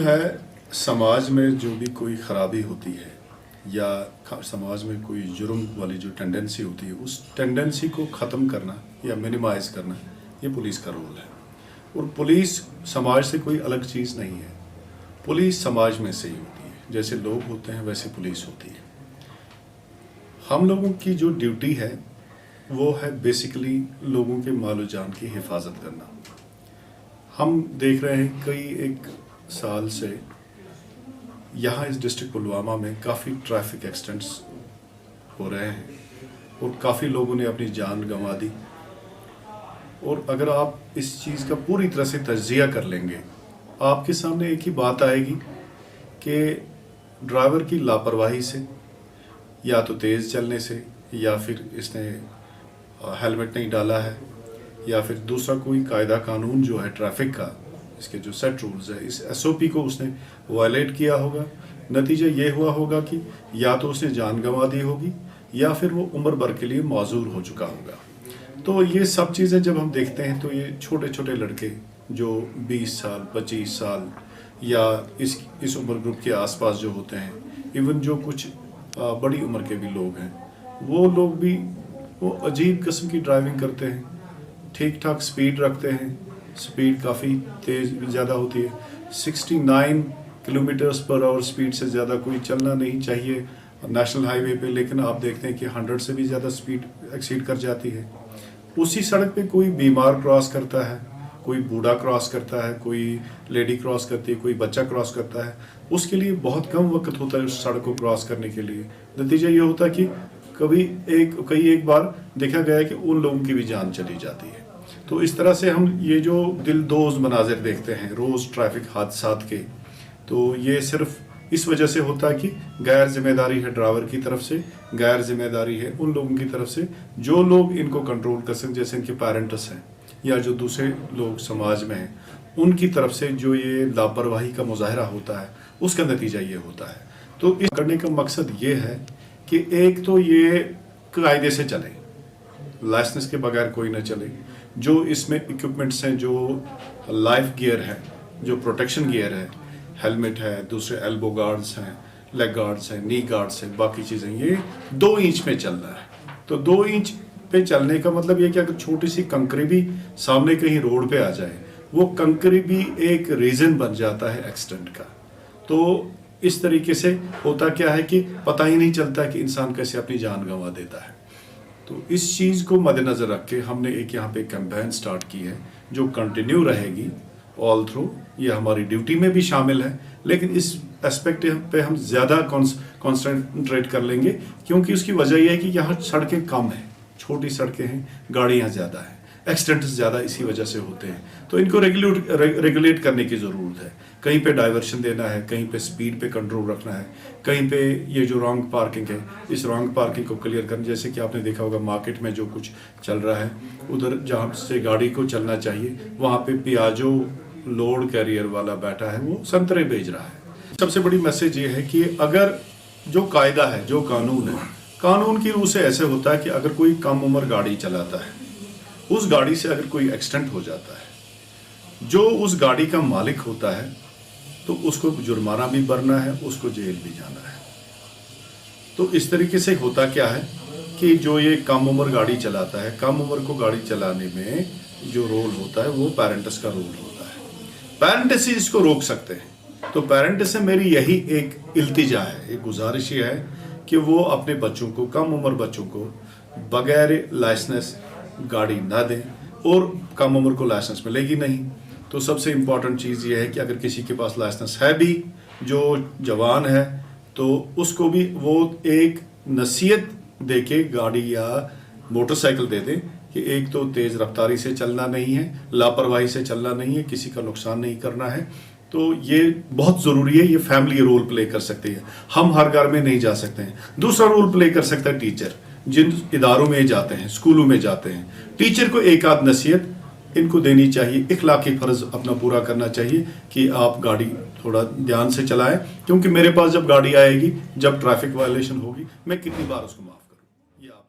है समाज में जो भी कोई ख़राबी होती है या समाज में कोई जुर्म वाली जो टेंडेंसी होती है, उस टेंडेंसी को ख़त्म करना या मिनिमाइज़ करना ये पुलिस का रोल है। और पुलिस समाज से कोई अलग चीज़ नहीं है, पुलिस समाज में से ही होती है। जैसे लोग होते हैं वैसे पुलिस होती है। हम लोगों की जो ड्यूटी है वो है बेसिकली लोगों के मालो जान की हिफाजत करना। हम देख रहे हैं कई एक साल से यहाँ इस डिस्ट्रिक्ट पुलवामा में काफ़ी ट्रैफिक एक्सीडेंट्स हो रहे हैं और काफ़ी लोगों ने अपनी जान गंवा दी। और अगर आप इस चीज़ का पूरी तरह से तज्जिया कर लेंगे, आपके सामने एक ही बात आएगी कि ड्राइवर की लापरवाही से, या तो तेज़ चलने से, या फिर इसने हेलमेट नहीं डाला है, या फिर दूसरा कोई कायदा कानून जो है ट्रैफिक का, इसके जो सेट रूल्स है, इस एसओपी को उसने वायलेट किया होगा। नतीजा ये हुआ होगा कि या तो उसने जान गंवा दी होगी या फिर वो उम्र भर के लिए माजूर हो चुका होगा। तो ये सब चीज़ें जब हम देखते हैं तो ये छोटे छोटे लड़के जो 20 साल 25 साल या इस उम्र ग्रुप के आसपास जो होते हैं, इवन जो कुछ बड़ी उम्र के भी लोग हैं, वो लोग भी वो अजीब किस्म की ड्राइविंग करते हैं, ठीक ठाक स्पीड रखते हैं, स्पीड काफ़ी तेज़ ज़्यादा होती है। 69 किलोमीटर्स पर आवर स्पीड से ज़्यादा कोई चलना नहीं चाहिए नेशनल हाईवे पे, लेकिन आप देखते हैं कि 100 से भी ज़्यादा स्पीड एक्सीड कर जाती है। उसी सड़क पे कोई बीमार क्रॉस करता है, कोई बूढ़ा क्रॉस करता है, कोई लेडी क्रॉस करती है, कोई बच्चा क्रॉस करता है। उसके लिए बहुत कम वक्त होता है उस सड़क को क्रॉस करने के लिए। नतीजा ये होता है कि कई एक बार देखा गया है कि उन लोगों की भी जान चली जाती है। तो इस तरह से हम ये जो दिलदोज़ मनाजिर देखते हैं रोज़ ट्रैफिक हादसात के, तो ये सिर्फ इस वजह से होता है कि गैर जिम्मेदारी है ड्राइवर की तरफ से, गैर जिम्मेदारी है उन लोगों की तरफ से जो लोग इनको कंट्रोल कर सकते, जैसे इनके पेरेंट्स हैं या जो दूसरे लोग समाज में हैं, उनकी तरफ से जो ये लापरवाही का मुजाहरा होता है, उसका नतीजा ये होता है। तो इस करने का मकसद ये है कि एक तो ये कायदे से चले, लाइसेंस के बगैर कोई ना चले, जो इसमें इक्विपमेंट्स हैं, जो लाइफ गियर है, जो प्रोटेक्शन गियर है, हेलमेट है, दूसरे एल्बो गार्ड्स हैं, लेग गार्ड्स हैं, नी गार्ड्स हैं, बाकी चीज़ें, ये 2 इंच पे चलना है। तो 2 इंच पे चलने का मतलब ये कि अगर छोटी सी कंकरी भी सामने कहीं रोड पे आ जाए, वो कंकरी भी एक रीज़न बन जाता है एक्सीडेंट का। तो इस तरीके से होता क्या है कि पता ही नहीं चलता कि इंसान कैसे अपनी जान गंवा देता है। तो इस चीज़ को मद्देनज़र रख के हमने एक यहाँ पे कैंपेन स्टार्ट की है जो कंटिन्यू रहेगी ऑल थ्रू। ये हमारी ड्यूटी में भी शामिल है, लेकिन इस एस्पेक्ट पे हम ज़्यादा कॉन्सेंट्रेट कर लेंगे, क्योंकि उसकी वजह यह है कि यहाँ सड़कें कम हैं, छोटी सड़कें हैं, गाड़ियाँ ज़्यादा हैं, एक्सीडेंट्स ज़्यादा इसी वजह से होते हैं। तो इनको रेगुलेट करने की ज़रूरत है। कहीं पे डाइवर्शन देना है, कहीं पे स्पीड पे कंट्रोल रखना है, कहीं पे ये जो रॉन्ग पार्किंग है, इस रॉन्ग पार्किंग को क्लियर करना। जैसे कि आपने देखा होगा मार्केट में जो कुछ चल रहा है, उधर जहाँ से गाड़ी को चलना चाहिए वहाँ पे पियाजो लोड कैरियर वाला बैठा है, वो संतरे बेच रहा है। सबसे बड़ी मैसेज ये है कि अगर जो कायदा है, जो कानून है, कानून की रूह से ऐसे होता है कि अगर कोई कम उम्र गाड़ी चलाता है, उस गाड़ी से अगर कोई एक्सीडेंट हो जाता है, जो उस गाड़ी का मालिक होता है तो उसको जुर्माना भी भरना है, उसको जेल भी जाना है। तो इस तरीके से होता क्या है कि जो ये कम उम्र गाड़ी चलाता है, कम उम्र को गाड़ी चलाने में जो रोल होता है वो पेरेंट्स का रोल होता है। पेरेंट्स ही इसको रोक सकते हैं। तो पेरेंट्स से मेरी यही एक इल्तिजा है, एक गुजारिश ये है कि वो अपने बच्चों को, कम उम्र बच्चों को बगैर लाइसेंस गाड़ी ना दें, और कम उम्र को लाइसेंस मिलेगी नहीं। तो सबसे इम्पॉर्टेंट चीज़ ये है कि अगर किसी के पास लाइसेंस है भी, जो जवान है, तो उसको भी वो एक नसीहत दे के गाड़ी या मोटरसाइकिल दे दें कि एक तो तेज़ रफ्तारी से चलना नहीं है, लापरवाही से चलना नहीं है, किसी का नुकसान नहीं करना है। तो ये बहुत ज़रूरी है। ये फैमिली रोल प्ले कर सकती है, हम हर घर में नहीं जा सकते हैं। दूसरा रोल प्ले कर सकता है टीचर, जिन इदारों में जाते हैं, स्कूलों में जाते हैं, टीचर को एक आध नसीहत इनको देनी चाहिए, इखलाकी फ़र्ज़ अपना पूरा करना चाहिए कि आप गाड़ी थोड़ा ध्यान से चलाएं, क्योंकि मेरे पास जब गाड़ी आएगी, जब ट्रैफिक वायलेशन होगी, मैं कितनी बार उसको माफ़ करूँ, ये आप